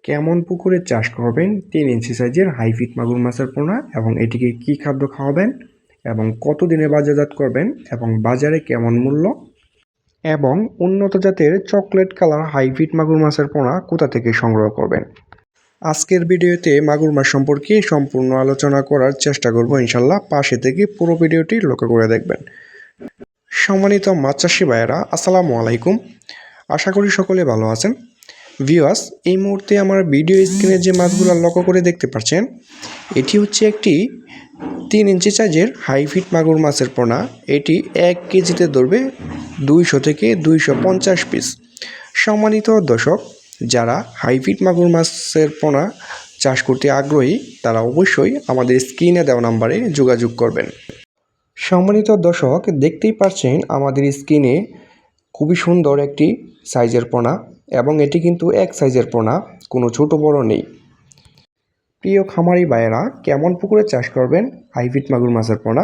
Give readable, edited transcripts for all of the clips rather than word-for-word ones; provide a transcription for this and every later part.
কেমন পুকুরে চাষ করবেন 3 ইঞ্চি সাইজের হাইফিট মাগুর মাছের পোনা এবং এটিকে কি খাদ্য খাওয়াবেন এবং কতদিনে বাজারজাত করবেন এবং বাজারে কেমন মূল্য এবং উন্নত জাতের চকলেট কালার হাইফিট মাগুর মাছের পোনা কোথা থেকে সংগ্রহ করবেন। আজকের ভিডিওতে মাগুর মাছ সম্পর্কে সম্পূর্ণ আলোচনা করার চেষ্টা করব ইনশাল্লাহ। পাশে থেকে পুরো ভিডিওটি লক্ষ্য করে দেখবেন। সম্মানিত মাছ চাষি ভাইয়েরা, আসসালামু আলাইকুম। আশা করি সকলে ভালো আছেন। ভিউয়ার্স, এই মুহূর্তে আমার ভিডিও স্ক্রিনে যে মাছগুলো লক্ষ্য করে দেখতে পাচ্ছেন, এটি হচ্ছে একটি 3 ইঞ্চি সাইজের হাইফিট মাগুর মাছের পোনা। এটি 1 কেজিতে ধরবে 200 থেকে 250 পিস। সম্মানিত দর্শক, যারা হাইফিট মাগুর মাছের পোনা চাষ করতে আগ্রহী তারা অবশ্যই আমাদের স্ক্রিনে দেওয়া নাম্বারে যোগাযোগ করবেন। সম্মানিত দর্শক, দেখতেই পাচ্ছেন আমাদের স্ক্রিনে খুবই সুন্দর একটি সাইজের পোনা এবং এটি কিন্তু এক সাইজের পোনা, কোনো ছোট বড় নেই। প্রিয় খামারি ভাইয়েরা, কেমন পুকুরে চাষ করবেন হাইফিট মাগুর মাছের পোনা?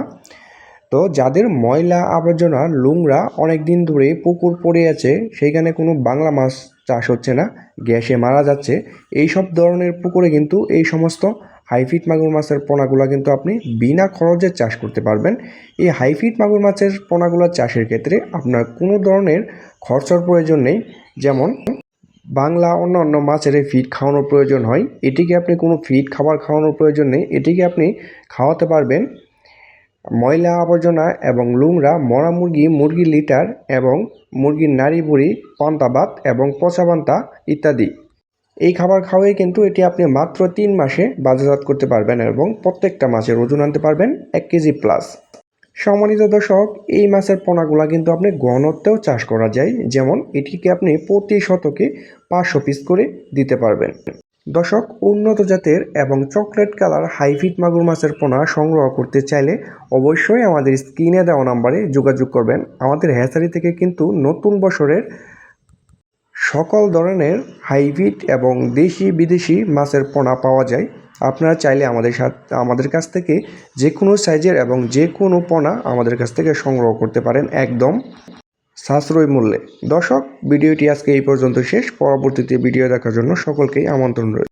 তো যাদের ময়লা আবর্জনা নোংরা অনেক দিন ধরে পুকুর পড়ে আছে, সেইখানে কোনো বাংলা মাছ চাষ হচ্ছে না, গ্যাসে মারা যাচ্ছে, এই সব ধরনের পুকুরে কিন্তু এই সমস্ত হাইফিট মাগুর মাছের পোনাগুলো কিন্তু আপনি বিনা খরচে চাষ করতে পারবেন। এই হাইফিট মাগুর মাছের পোনাগুলো চাষের ক্ষেত্রে আপনার কোনো ধরনের খরচার প্রয়োজন নেই। যেমন বাংলা অন্য মাছের ফিড খাওয়ানোর প্রয়োজন হয়, এটিকে আপনি কোনো ফিড খাবার খাওয়ানোর প্রয়োজন নেই। এটিকে আপনি খাওয়াতে পারবেন ময়লা আবর্জনা এবং নোংরা মরা মুরগি, মুরগির লিটার এবং মুরগির নাড়ি বুড়ি, পান্তা ভাত এবং পচা পান্তা ইত্যাদি। এই খাবার খাওয়াই কিন্তু এটি আপনি মাত্র 3 মাসে বাজারজাত করতে পারবেন এবং প্রত্যেকটা মাছের ওজন আনতে পারবেন 1 কেজি প্লাস। সম্মানিত দর্শক, এই মাছের পোনাগুলা কিন্তু আপনি ঘনত্বেও চাষ করা যায়। যেমন এটিকে আপনি প্রতি শতকে 500 পিস করে দিতে পারবেন। দর্শক, উন্নত জাতের এবং চকলেট কালার হাইফিট মাগুর মাছের পোনা সংগ্রহ করতে চাইলে অবশ্যই আমাদের স্ক্রিনে দেওয়া নাম্বারে যোগাযোগ করবেন। আমাদের হ্যাচারি থেকে কিন্তু নতুন বছরের সকল ধরনের হাইফিট এবং দেশি বিদেশি মাছের পোনা পাওয়া যায়। আপনারা চাইলে আমাদের কাছ থেকে যে কোনো সাইজের এবং যে কোনো পোনা আমাদের কাছ থেকে সংগ্রহ করতে পারেন একদম সাশ্রয়ী মূল্যে। দর্শক, ভিডিওটি আজকে এই পর্যন্ত শেষ। পরবর্তীতে ভিডিও দেখার জন্য সকলকেই আমন্ত্রণ রইল।